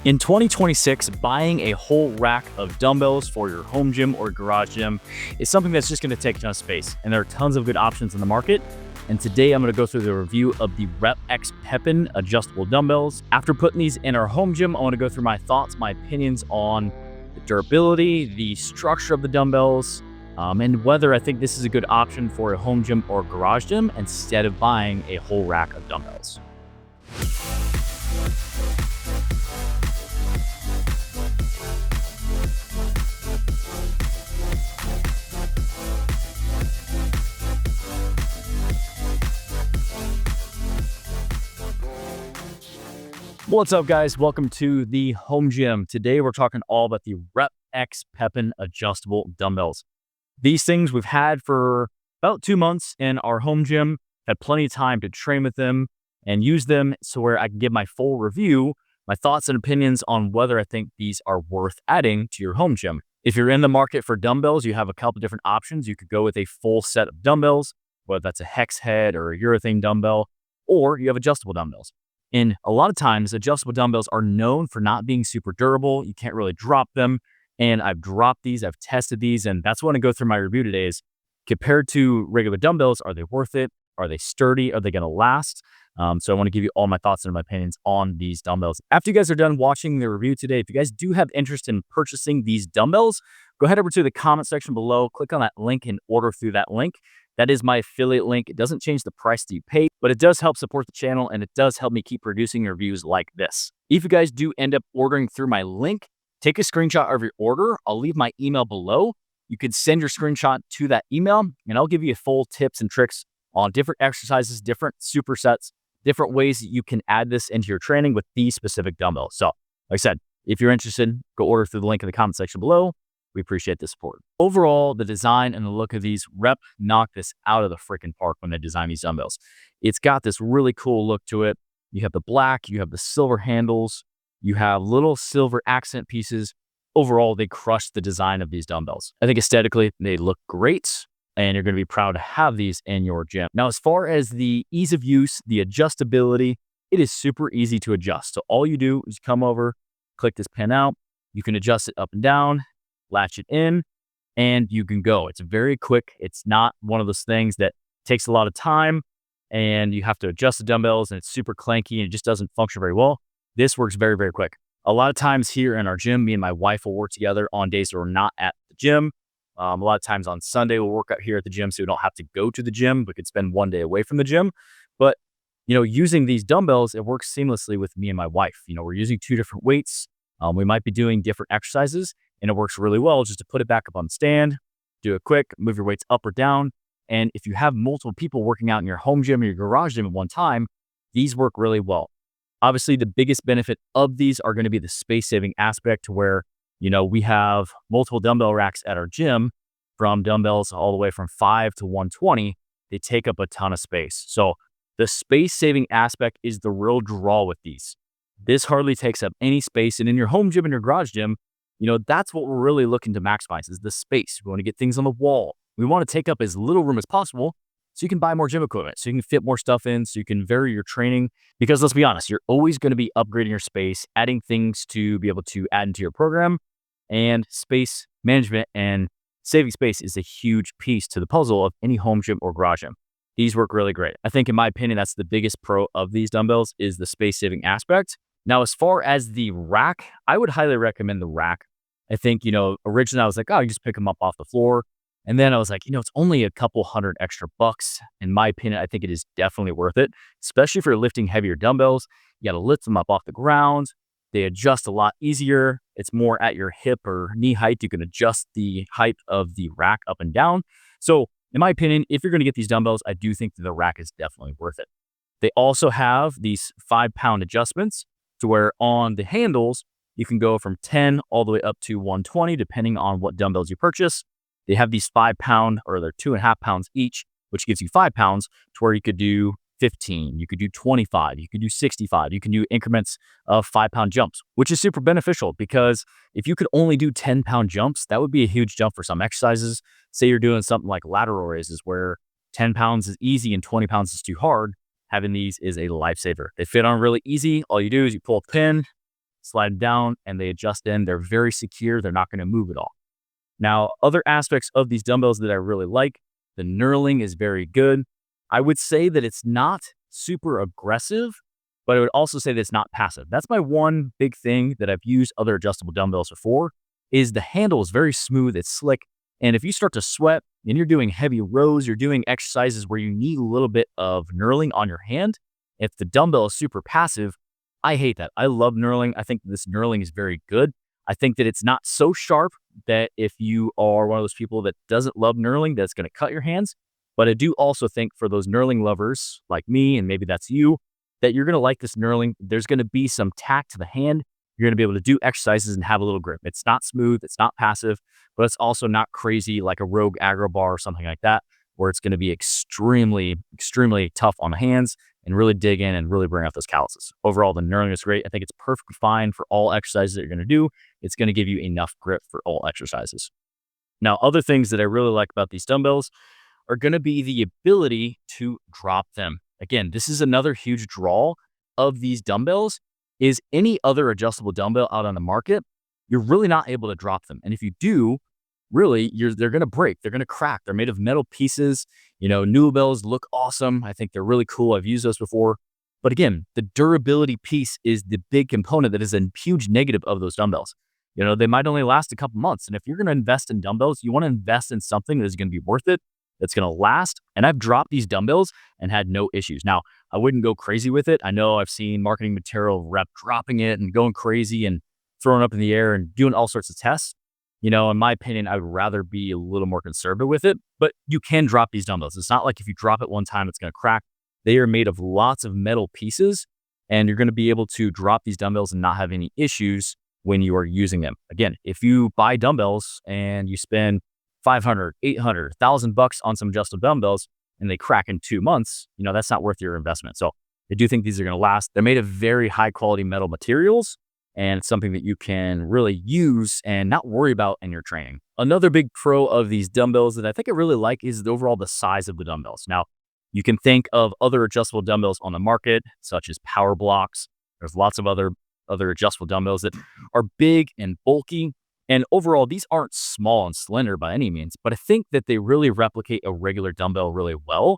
In 2026, buying a whole rack of dumbbells for your home gym or garage gym is something that's just going to take a ton of space, and there are tons of good options in the market. And today I'm going to go through the review of the Rep X Pepin adjustable dumbbells. After putting these in our home gym, I want to go through my thoughts, my opinions on the durability, the structure of the dumbbells, and whether I think this is a good option for a home gym or garage gym instead of buying a whole rack of dumbbells. What's up, guys? Welcome to the home gym. Today we're talking all about the Rep X Pepin adjustable dumbbells. These things we've had for about 2 months in our home gym, had plenty of time to train with them and use them so where I can give my full review, my thoughts and opinions on whether I think these are worth adding to your home gym. If you're in the market for dumbbells, you have a couple different options. You could go with a full set of dumbbells, whether that's a hex head or a urethane dumbbell, or you have adjustable dumbbells. And a lot of times, adjustable dumbbells are known for not being super durable. You can't really drop them. And I've dropped these, I've tested these, and that's what I want to go through my review today is compared to regular dumbbells, are they worth it? Are they sturdy? Are they going to last? So I want to give you all my thoughts and my opinions on these dumbbells. After you guys are done watching the review today, if you guys do have interest in purchasing these dumbbells, go ahead over to the comment section below, click on that link and order through that link. That is my affiliate link. It doesn't change the price that you pay, but it does help support the channel and it does help me keep producing reviews like this. If you guys do end up ordering through my link, take a screenshot of your order. I'll leave my email below. You can send your screenshot to that email and I'll give you full tips and tricks on different exercises, different supersets, different ways that you can add this into your training with these specific dumbbells. So like I said, if you're interested, go order through the link in the comment section below. We appreciate the support. Overall, the design and the look of these, Rep knocked this out of the freaking park when they designed these dumbbells. It's got this really cool look to it. You have the black, you have the silver handles, you have little silver accent pieces. Overall, they crushed the design of these dumbbells. I think aesthetically, they look great, and you're going to be proud to have these in your gym. Now, as far as the ease of use, the adjustability, it is super easy to adjust. So all you do is come over, click this pin out. You can adjust it up and down, latch it in, and you can go. It's very quick. It's not one of those things that takes a lot of time and you have to adjust the dumbbells and it's super clanky and it just doesn't function very well. This works very, very quick. A lot of times here in our gym, me and my wife will work together on days that we're not at the gym. A lot of times on Sunday, we'll work out here at the gym so we don't have to go to the gym. We could spend one day away from the gym. But, using these dumbbells, it works seamlessly with me and my wife. We're using 2 different weights. We might be doing different exercises. And it works really well just to put it back up on the stand, do it quick, move your weights up or down. And if you have multiple people working out in your home gym or your garage gym at one time, these work really well. Obviously, the biggest benefit of these are going to be the space saving aspect to where, we have multiple dumbbell racks at our gym from dumbbells all the way from 5 to 120. They take up a ton of space. So the space saving aspect is the real draw with these. This hardly takes up any space. And in your home gym and your garage gym, that's what we're really looking to maximize is the space. We want to get things on the wall. We want to take up as little room as possible so you can buy more gym equipment, so you can fit more stuff in, so you can vary your training. Because let's be honest, you're always going to be upgrading your space, adding things to be able to add into your program, and space management and saving space is a huge piece to the puzzle of any home gym or garage gym. These work really great. I think in my opinion, that's the biggest pro of these dumbbells is the space saving aspect. Now, as far as the rack, I would highly recommend the rack. I think, originally I was like, oh, you just pick them up off the floor. And then I was like, it's only a couple $100 extra bucks. In my opinion, I think it is definitely worth it, especially if you're lifting heavier dumbbells. You got to lift them up off the ground. They adjust a lot easier. It's more at your hip or knee height. You can adjust the height of the rack up and down. So in my opinion, if you're going to get these dumbbells, I do think that the rack is definitely worth it. They also have these 5-pound adjustments to where on the handles, you can go from 10 all the way up to 120, depending on what dumbbells you purchase. They have these 5-pound, or they're 2.5 pounds each, which gives you 5 pounds to where you could do 15, you could do 25, you could do 65, you can do increments of 5-pound jumps, which is super beneficial because if you could only do 10-pound jumps, that would be a huge jump for some exercises. Say you're doing something like lateral raises where 10 pounds is easy and 20 pounds is too hard. Having these is a lifesaver. They fit on really easy. All you do is you pull a pin, slide them down, and they adjust in. They're very secure. They're not going to move at all. Now, other aspects of these dumbbells that I really like, the knurling is very good. I would say that it's not super aggressive, but I would also say that it's not passive. That's my one big thing that I've used other adjustable dumbbells for, is the handle is very smooth, it's slick. And if you start to sweat and you're doing heavy rows, you're doing exercises where you need a little bit of knurling on your hand, if the dumbbell is super passive, I hate that. I love knurling. I think this knurling is very good. I think that it's not so sharp that if you are one of those people that doesn't love knurling, that's going to cut your hands. But I do also think for those knurling lovers like me, and maybe that's you, that you're going to like this knurling. There's going to be some tact to the hand. You're going to be able to do exercises and have a little grip. It's not smooth. It's not passive, but it's also not crazy like a Rogue aggro bar or something like that, where it's going to be extremely, extremely tough on the hands and really dig in and really bring out those calluses. Overall, the knurling is great. I think it's perfectly fine for all exercises that you're going to do. It's going to give you enough grip for all exercises. Now, other things that I really like about these dumbbells are going to be the ability to drop them. Again, this is another huge draw of these dumbbells, is any other adjustable dumbbell out on the market, you're really not able to drop them. And if you do, really, they're going to break. They're going to crack. They're made of metal pieces. Dumbbells look awesome. I think they're really cool. I've used those before. But again, the durability piece is the big component that is a huge negative of those dumbbells. They might only last a couple months. And if you're going to invest in dumbbells, you want to invest in something that is going to be worth it, that's going to last. And I've dropped these dumbbells and had no issues. Now, I wouldn't go crazy with it. I know I've seen marketing material rep dropping it and going crazy and throwing it up in the air and doing all sorts of tests. In my opinion, I would rather be a little more conservative with it, but you can drop these dumbbells. It's not like if you drop it one time, it's going to crack. They are made of lots of metal pieces, and you're going to be able to drop these dumbbells and not have any issues when you are using them. Again, if you buy dumbbells and you spend $500, $800, $1,000 on some adjustable dumbbells and they crack in 2 months, that's not worth your investment. So I do think these are going to last. They're made of very high quality metal materials, and it's something that you can really use and not worry about in your training. Another big pro of these dumbbells that I think I really like is the size of the dumbbells. Now, you can think of other adjustable dumbbells on the market, such as power blocks. There's lots of other adjustable dumbbells that are big and bulky. And overall, these aren't small and slender by any means, but I think that they really replicate a regular dumbbell really well.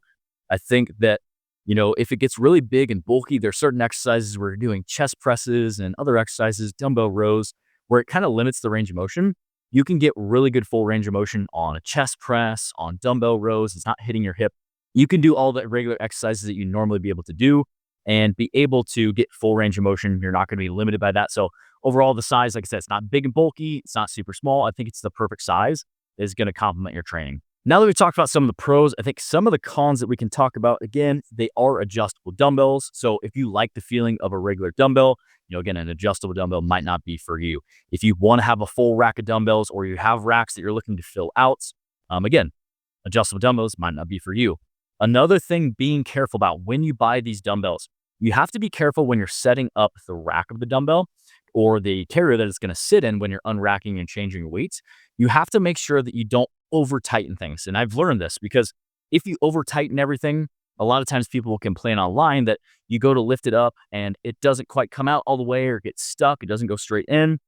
I think that if it gets really big and bulky, there's certain exercises where you're doing chest presses and other exercises, dumbbell rows, where it kind of limits the range of motion. You can get really good full range of motion on a chest press, on dumbbell rows. It's not hitting your hip. You can do all the regular exercises that you normally be able to do and be able to get full range of motion. You're not going to be limited by that. So overall, the size, like I said, it's not big and bulky. It's not super small. I think it's the perfect size that is going to complement your training. Now that we've talked about some of the pros, I think some of the cons that we can talk about, again, they are adjustable dumbbells. So if you like the feeling of a regular dumbbell, again, an adjustable dumbbell might not be for you. If you want to have a full rack of dumbbells or you have racks that you're looking to fill out, again, adjustable dumbbells might not be for you. Another thing being careful about when you buy these dumbbells, you have to be careful when you're setting up the rack of the dumbbell or the carrier that it's going to sit in when you're unracking and changing your weights. You have to make sure that you don't over tighten things. And I've learned this because if you over tighten everything, a lot of times people will complain online that you go to lift it up and it doesn't quite come out all the way or get stuck. It doesn't go straight in.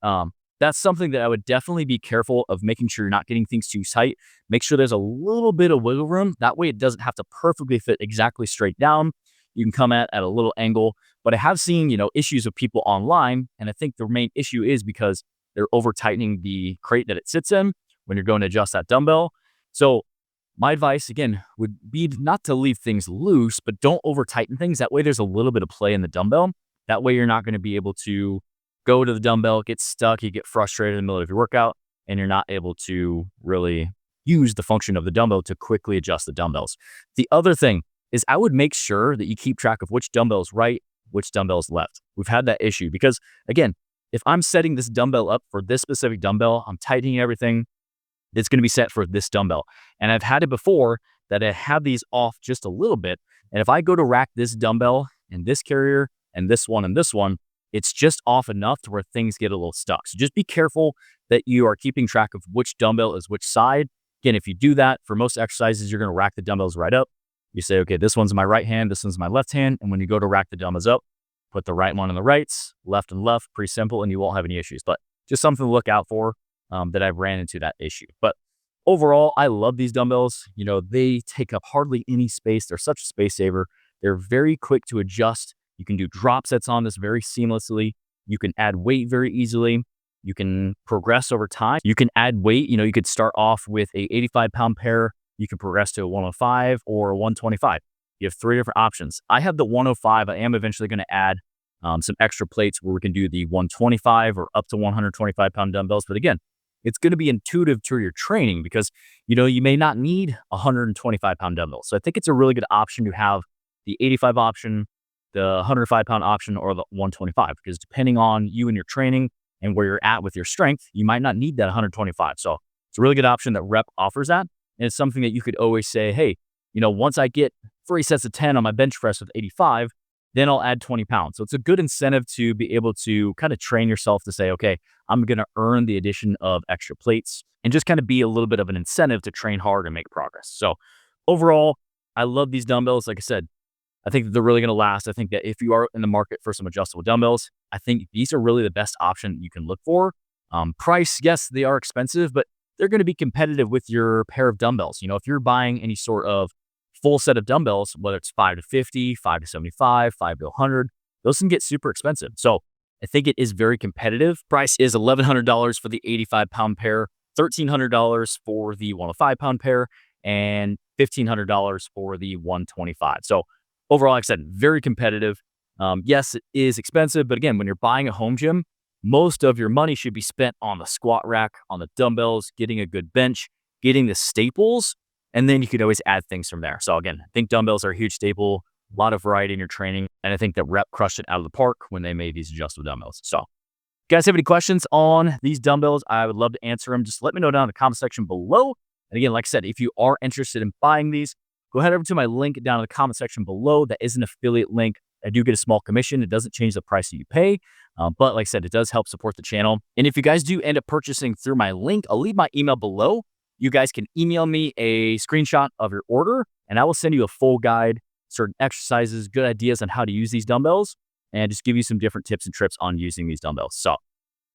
That's something that I would definitely be careful of, making sure you're not getting things too tight. Make sure there's a little bit of wiggle room. That way it doesn't have to perfectly fit exactly straight down. You can come at a little angle. But I have seen, issues of people online. And I think the main issue is because they're over tightening the crate that it sits in when you're going to adjust that dumbbell. So my advice, again, would be not to leave things loose, but don't over tighten things. That way there's a little bit of play in the dumbbell. That way you're not going to be able to go to the dumbbell, get stuck, you get frustrated in the middle of your workout, and you're not able to really use the function of the dumbbell to quickly adjust the dumbbells. The other thing is I would make sure that you keep track of which dumbbell is right, which dumbbell is left. We've had that issue because, again, if I'm setting this dumbbell up for this specific dumbbell, I'm tightening everything, it's going to be set for this dumbbell. And I've had it before that I have these off just a little bit. And if I go to rack this dumbbell and this carrier and this one, it's just off enough to where things get a little stuck. So just be careful that you are keeping track of which dumbbell is which side. Again, if you do that for most exercises, you're going to rack the dumbbells right up. You say, okay, this one's my right hand, this one's my left hand. And when you go to rack the dumbbells up, Put the right one on the rights, left and left, pretty simple, and you won't have any issues. But just something to look out for that I've ran into that issue. But overall, I love these dumbbells. You know, they take up hardly any space. They're such a space saver. They're very quick to adjust. You can do drop sets on this very seamlessly. You can add weight very easily. You can progress over time. You can add weight. You know, you could start off with a 85-pound pair. You can progress to a 105 or a 125. You have 3 different options. I have the 105. I am eventually going to add some extra plates where we can do the 125 or up to 125-pound dumbbells. But again, it's going to be intuitive to your training because, you know, you may not need 125-pound dumbbells. So I think it's a really good option to have the 85 option, the 105-pound option, or the 125, because depending on you and your training and where you're at with your strength, you might not need that 125. So it's a really good option that Rep offers that. And it's something that you could always say, hey, you know, once I get 3 sets of 10 on my bench press with 85, then I'll add 20 pounds. So it's a good incentive to be able to kind of train yourself to say, okay, I'm going to earn the addition of extra plates and just kind of be a little bit of an incentive to train hard and make progress. So overall, I love these dumbbells. Like I said, I think that they're really going to last. I think that if you are in the market for some adjustable dumbbells, I think these are really the best option you can look for. Price, yes, they are expensive, but they're going to be competitive with your pair of dumbbells. You know, if you're buying any sort of full set of dumbbells, whether it's 5 to 50, 5 to 75, 5 to 100, those can get super expensive. So I think it is very competitive. Price is $1,100 for the 85-pound pair, $1,300 for the 105-pound pair, and $1,500 for the 125. So overall, like I said, very competitive. Yes, it is expensive, but again, when you're buying a home gym, most of your money should be spent on the squat rack, on the dumbbells, getting a good bench, getting the staples, and then you could always add things from there. So again, I think dumbbells are a huge staple, a lot of variety in your training, and I think that Rep crushed it out of the park when they made these adjustable dumbbells. So if you guys have any questions on these dumbbells, I would love to answer them. Just let me know down in the comment section below. And again, like I said, if you are interested in buying these, go ahead over to my link down in the comment section below. That is an affiliate link. I do get a small commission. It doesn't change the price that you pay. But like I said, it does help support the channel. And if you guys do end up purchasing through my link, I'll leave my email below. You guys can email me a screenshot of your order, and I will send you a full guide, certain exercises, good ideas on how to use these dumbbells, and just give you some different tips and trips on using these dumbbells. So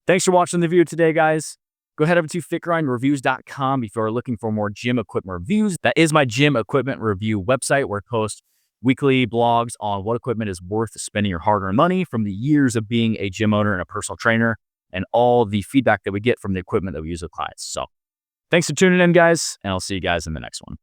thanks for watching the video today, guys. Go ahead over to fitgrindreviews.com if you're looking for more gym equipment reviews. That is my gym equipment review website where I post weekly blogs on what equipment is worth spending your hard-earned money from the years of being a gym owner and a personal trainer and all the feedback that we get from the equipment that we use with clients. So thanks for tuning in, guys, and I'll see you guys in the next one.